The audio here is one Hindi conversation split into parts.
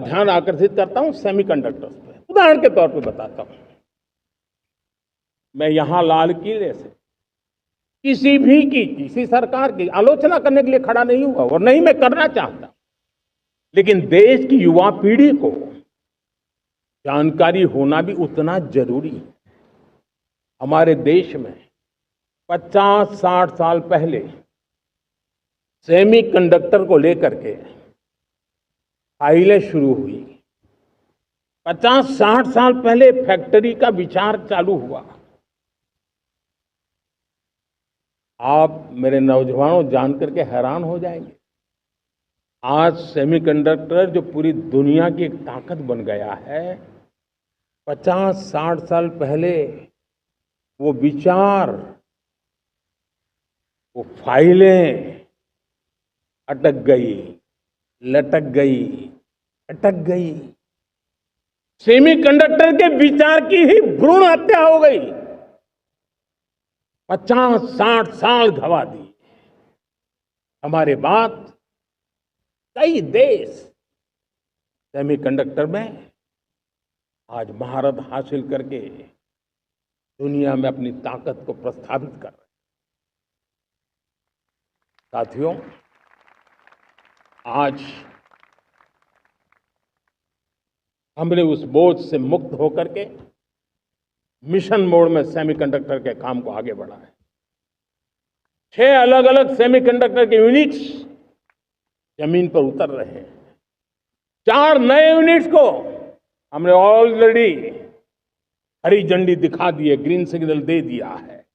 ध्यान आकर्षित करता हूं सेमीकंडक्टर्स पे। उदाहरण के तौर पे बताता हूं, मैं यहां लाल किले से किसी सरकार की आलोचना करने के लिए खड़ा नहीं हुआ और नहीं मैं करना चाहता, लेकिन देश की युवा पीढ़ी को जानकारी होना भी उतना जरूरी है। हमारे देश में 50-60 साल पहले सेमीकंडक्टर को लेकर के फाइलें शुरू हुई। 50-60 साल पहले फैक्ट्री का विचार चालू हुआ। आप मेरे नौजवानों जान करके हैरान हो जाएंगे, आज सेमीकंडक्टर जो पूरी दुनिया की एक ताकत बन गया है, 50-60 साल पहले वो विचार, वो फाइलें अटक गई, लटक गई, अटक गई। सेमीकंडक्टर के विचार की ही भ्रूण हत्या हो गई। 50-60 साल गवा दी। हमारे बाद कई देश सेमीकंडक्टर में आज महारत हासिल करके दुनिया में अपनी ताकत को प्रस्थापित कर रहे हैं। साथियों, आज हमने उस बोझ से मुक्त होकर के मिशन मोड में सेमीकंडक्टर के काम को आगे बढ़ा है। 6 अलग अलग सेमीकंडक्टर के यूनिट्स जमीन पर उतर रहे हैं। 4 नए यूनिट्स को हमने ऑलरेडी हरी झंडी दिखा दी है, ग्रीन सिग्नल दे दिया है।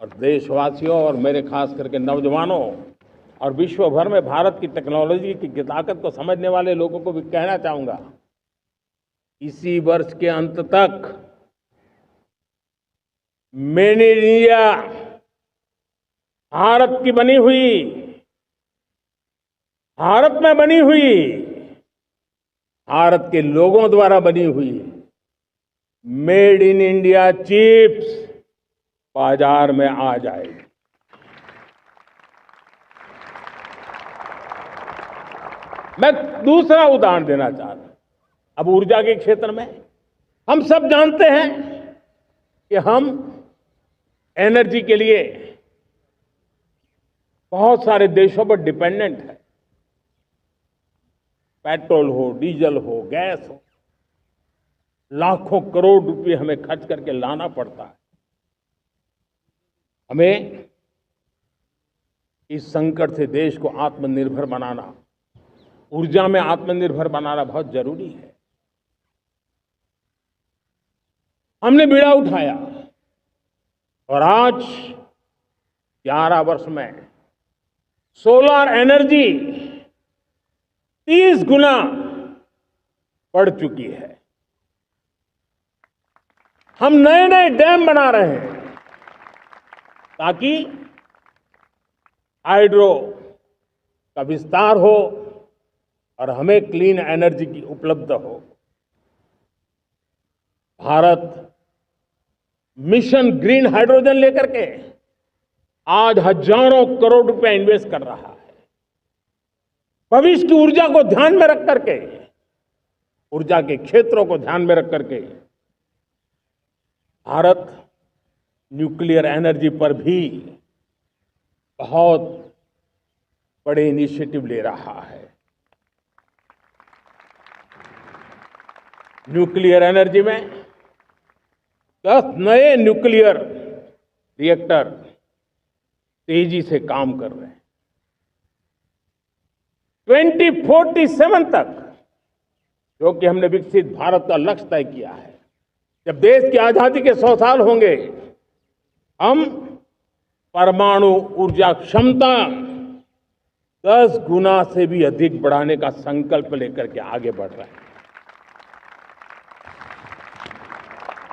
और देशवासियों और मेरे खास करके नौजवानों और विश्व भर में भारत की टेक्नोलॉजी की ताकत को समझने वाले लोगों को भी कहना चाहूंगा, इसी वर्ष के अंत तक मेड इन इंडिया, भारत की बनी हुई, भारत में बनी हुई, भारत के लोगों द्वारा बनी हुई मेड इन इंडिया चिप्स बाजार में आ जाएगी। मैं दूसरा उदाहरण देना चाहता हूं। अब ऊर्जा के क्षेत्र में हम सब जानते हैं कि हम एनर्जी के लिए बहुत सारे देशों पर डिपेंडेंट है। पेट्रोल हो, डीजल हो, गैस हो, लाखों करोड़ रुपए हमें खर्च करके लाना पड़ता है। हमें इस संकट से देश को आत्मनिर्भर बनाना, ऊर्जा में आत्मनिर्भर बनाना बहुत जरूरी है। हमने बीड़ा उठाया और आज 11 वर्ष में सोलर एनर्जी 30 गुना बढ़ चुकी है। हम नए नए डैम बना रहे हैं ताकि हाइड्रो का विस्तार हो और हमें क्लीन एनर्जी की उपलब्ध हो। भारत मिशन ग्रीन हाइड्रोजन लेकर के आज हजारों करोड़ रुपए इन्वेस्ट कर रहा है। भविष्य की ऊर्जा को ध्यान में रख करके, ऊर्जा के क्षेत्रों को ध्यान में रख करके भारत न्यूक्लियर एनर्जी पर भी बहुत बड़े इनिशिएटिव ले रहा है। न्यूक्लियर एनर्जी में 10 नए न्यूक्लियर रिएक्टर तेजी से काम कर रहे हैं। 2047 तक, जो कि हमने विकसित भारत का लक्ष्य तय किया है, जब देश की आजादी के 100 साल होंगे, हम परमाणु ऊर्जा क्षमता 10 गुना से भी अधिक बढ़ाने का संकल्प लेकर के आगे बढ़ रहे हैं।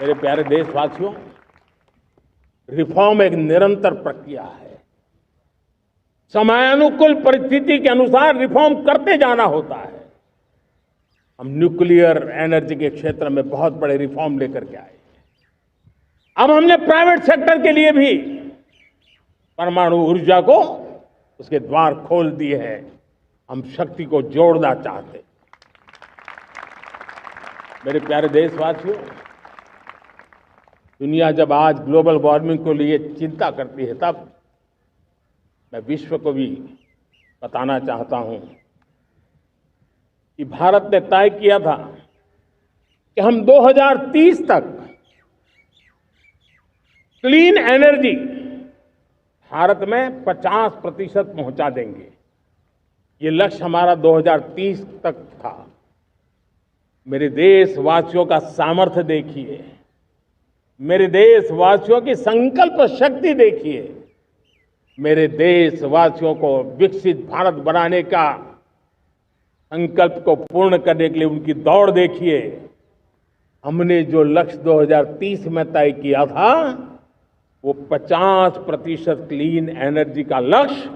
मेरे प्यारे देशवासियों, रिफॉर्म एक निरंतर प्रक्रिया है। समयानुकूल परिस्थिति के अनुसार रिफॉर्म करते जाना होता है। हम न्यूक्लियर एनर्जी के क्षेत्र में बहुत बड़े रिफॉर्म लेकर के आए। अब हमने प्राइवेट सेक्टर के लिए भी परमाणु ऊर्जा को उसके द्वार खोल दिए हैं। हम शक्ति को जोड़ना चाहते हैं। मेरे प्यारे देशवासियों, दुनिया जब आज ग्लोबल वार्मिंग को लिए चिंता करती है, तब मैं विश्व को भी बताना चाहता हूं कि भारत ने तय किया था कि हम 2030 तक क्लीन एनर्जी भारत में 50% पहुंचा देंगे। ये लक्ष्य हमारा 2030 तक था। मेरे देशवासियों का सामर्थ्य देखिए, मेरे देशवासियों की संकल्प शक्ति देखिए, मेरे देशवासियों को विकसित भारत बनाने का संकल्प को पूर्ण करने के लिए उनकी दौड़ देखिए। हमने जो लक्ष्य 2030 में तय किया था, वो 50% क्लीन एनर्जी का लक्ष्य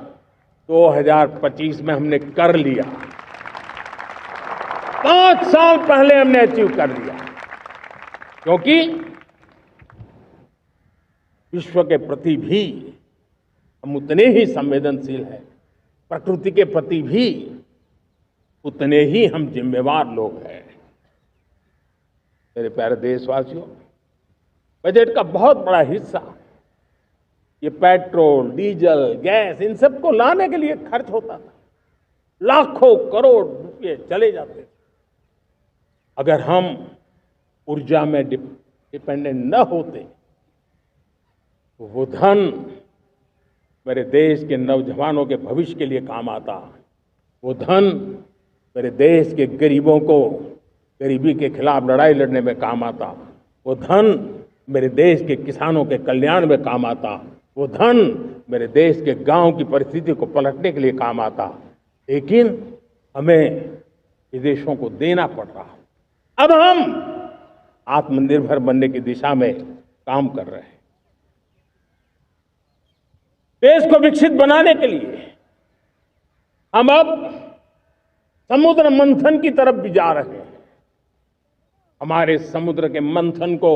2025 में हमने कर लिया। 5 साल पहले हमने अचीव कर लिया, क्योंकि विश्व के प्रति भी हम उतने ही संवेदनशील हैं, प्रकृति के प्रति भी उतने ही हम जिम्मेवार लोग हैं। मेरे प्यारे देशवासियों, बजट का बहुत बड़ा हिस्सा ये पेट्रोल, डीजल, गैस, इन सब को लाने के लिए खर्च होता था। लाखों करोड़ रुपए चले जाते थे। अगर हम ऊर्जा में डिपेंडेंट न होते तो वो धन मेरे देश के नौजवानों के भविष्य के लिए काम आता। वो धन मेरे देश के गरीबों को गरीबी के खिलाफ लड़ाई लड़ने में काम आता। वो धन मेरे देश के किसानों के कल्याण में काम आता। वो धन मेरे देश के गांव की परिस्थिति को पलटने के लिए काम आता। लेकिन हमें विदेशों को देना पड़ रहा। अब हम आत्मनिर्भर बनने की दिशा में काम कर रहे हैं। देश को विकसित बनाने के लिए हम अब समुद्र मंथन की तरफ भी जा रहे हैं। हमारे समुद्र के मंथन को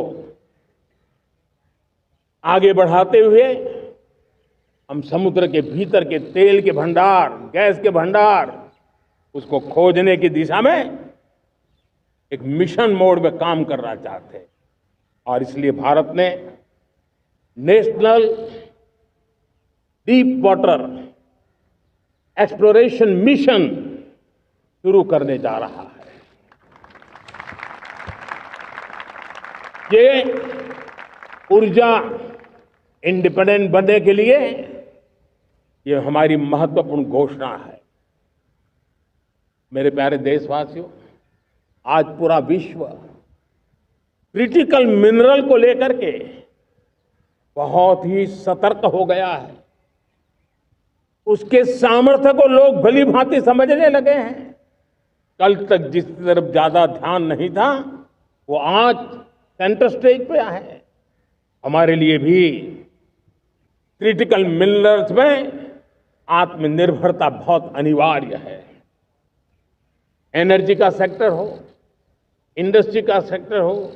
आगे बढ़ाते हुए हम समुद्र के भीतर के तेल के भंडार, गैस के भंडार, उसको खोजने की दिशा में एक मिशन मोड में काम करना चाहते हैं। और इसलिए भारत ने national deep water exploration mission शुरू करने जा रहा है। ये ऊर्जा इंडिपेंडेंट बनने के लिए ये हमारी महत्वपूर्ण घोषणा है। मेरे प्यारे देशवासियों, आज पूरा विश्व क्रिटिकल मिनरल को लेकर के बहुत ही सतर्क हो गया है। उसके सामर्थ्य को लोग भली भांति समझने लगे हैं। कल तक जिस तरफ ज्यादा ध्यान नहीं था, वो आज सेंटर स्टेज पे है। हमारे लिए भी क्रिटिकल मिनरल्स में आत्मनिर्भरता बहुत अनिवार्य है। एनर्जी का सेक्टर हो, इंडस्ट्री का सेक्टर हो,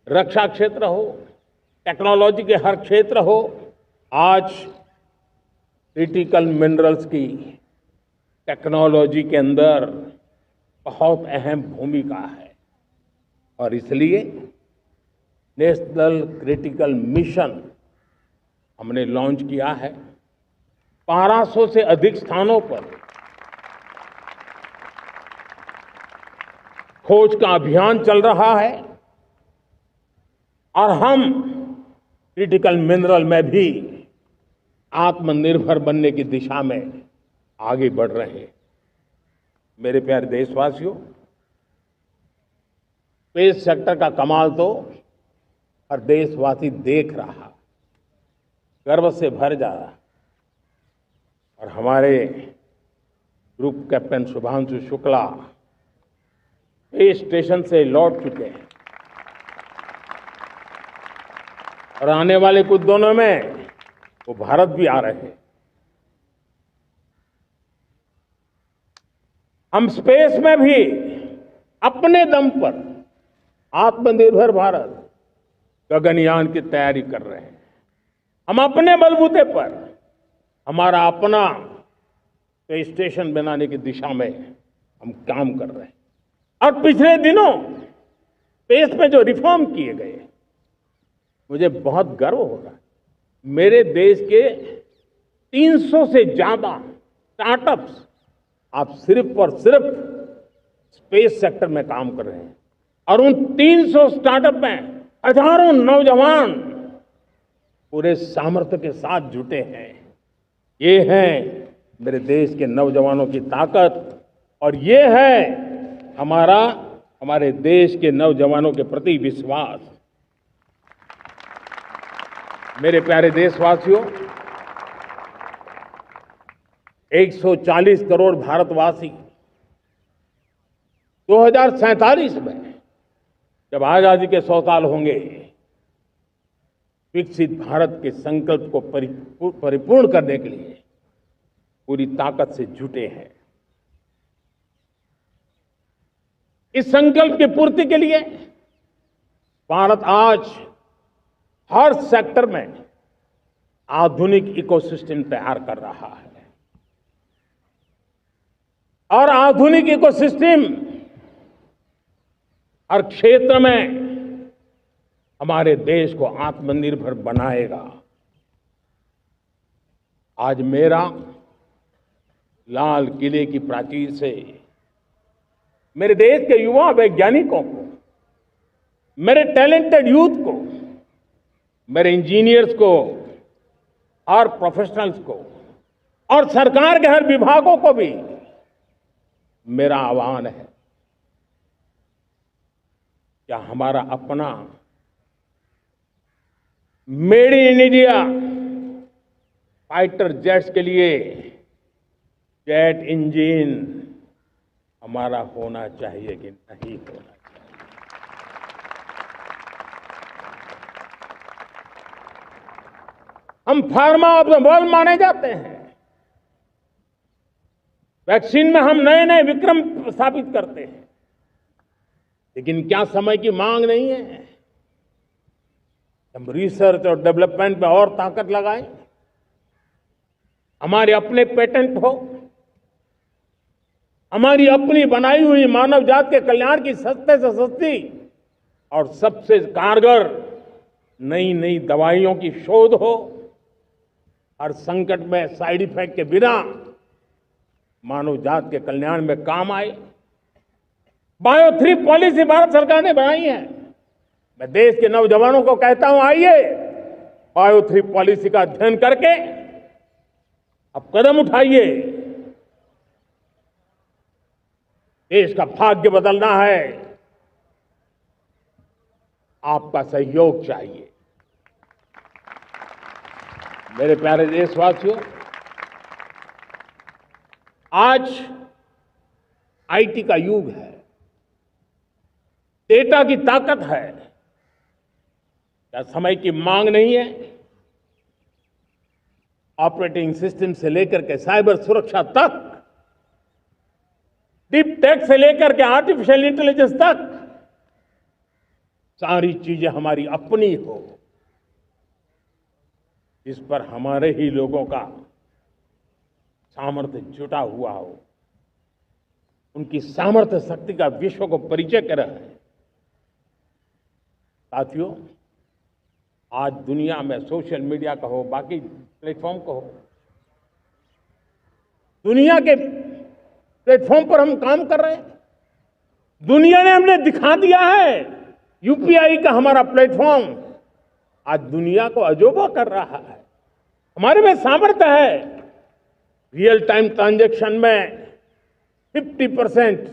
रक्षा क्षेत्र हो, टेक्नोलॉजी के हर क्षेत्र हो, आज क्रिटिकल मिनरल्स की टेक्नोलॉजी के अंदर बहुत अहम भूमिका है। और इसलिए नेशनल क्रिटिकल मिशन हमने लॉन्च किया है। 1200 से अधिक स्थानों पर खोज का अभियान चल रहा है और हम क्रिटिकल मिनरल में भी आत्मनिर्भर बनने की दिशा में आगे बढ़ रहे हैं। मेरे प्यारे देशवासियों, स्पेस सेक्टर का कमाल तो हर देशवासी देख रहा, गर्व से भर जा रहा। और हमारे group captain Shubhanshu Shukla space station से लौट चुके हैं और आने वाले कुछ दिनों में वो भारत भी आ रहे हैं। हम स्पेस में भी अपने दम पर आत्मनिर्भर भारत गगनयान की तैयारी कर रहे हैं। हम अपने बलबूते पर हमारा अपना स्पेस स्टेशन बनाने की दिशा में हम काम कर रहे हैं। और पिछले दिनों स्पेस में जो रिफॉर्म किए गए, मुझे बहुत गर्व हो रहा है। मेरे देश के 300 से ज्यादा स्टार्टअप्स आप सिर्फ और सिर्फ स्पेस सेक्टर में काम कर रहे हैं, और उन 300 स्टार्टअप में हजारों नौजवान पूरे सामर्थ्य के साथ जुटे हैं। ये है मेरे देश के नौजवानों की ताकत, और ये है हमारे देश के नौजवानों के प्रति विश्वास। मेरे प्यारे देशवासियों, 140 करोड़ भारतवासी 2047 में जब आजादी के 100 साल होंगे, विकसित भारत के संकल्प को परिपूर्ण करने के लिए पूरी ताकत से जुटे हैं। इस संकल्प की पूर्ति के लिए भारत आज हर सेक्टर में आधुनिक इकोसिस्टम तैयार कर रहा है, और आधुनिक इकोसिस्टम हर क्षेत्र में हमारे देश को आत्मनिर्भर बनाएगा। आज मेरा लाल किले की प्राचीर से मेरे देश के युवा वैज्ञानिकों को, मेरे टैलेंटेड यूथ को, मेरे इंजीनियर्स को और प्रोफेशनल्स को, और सरकार के हर विभागों को भी मेरा आह्वान है, क्या हमारा अपना made in India fighter jets के लिए जेट इंजन हमारा होना चाहिए कि नहीं होना चाहिए? हम फार्मा ऑफ द वर्ल्ड माने जाते हैं। वैक्सीन में हम नए नए विक्रम स्थापित करते हैं, लेकिन क्या समय की मांग नहीं है? हम रिसर्च और डेवलपमेंट में और ताकत लगाएं, हमारे अपने पेटेंट हो, हमारी अपनी बनाई हुई मानव जात के कल्याण की सस्ते से सस्ती और सबसे कारगर नई नई दवाइयों की शोध हो, हर संकट में साइड इफेक्ट के बिना मानव जात के कल्याण में काम आए। बायो 3 पॉलिसी भारत सरकार ने बनाई है। मैं देश के नौजवानों को कहता हूं, आइए बायो 3 पॉलिसी का अध्ययन करके अब कदम उठाइए। देश का भाग्य बदलना है, आपका सहयोग चाहिए। मेरे प्यारे देशवासियों, आज आईटी का युग है, डेटा की ताकत है। क्या समय की मांग नहीं है? ऑपरेटिंग सिस्टम से लेकर के साइबर सुरक्षा तक, डीप टेक से लेकर के आर्टिफिशियल इंटेलिजेंस तक, सारी चीजें हमारी अपनी हो, इस पर हमारे ही लोगों का सामर्थ्य जुटा हुआ हो, उनकी सामर्थ्य शक्ति का विश्व को परिचय कराए। साथियों, आज दुनिया में सोशल मीडिया का हो, बाकी प्लेटफॉर्म का हो, दुनिया के प्लेटफॉर्म पर हम काम कर रहे हैं। दुनिया ने हमने दिखा दिया है, यूपीआई का हमारा प्लेटफॉर्म आज दुनिया को अजोबा कर रहा है। हमारे में सामर्थ्य है। रियल टाइम ट्रांजैक्शन में 50%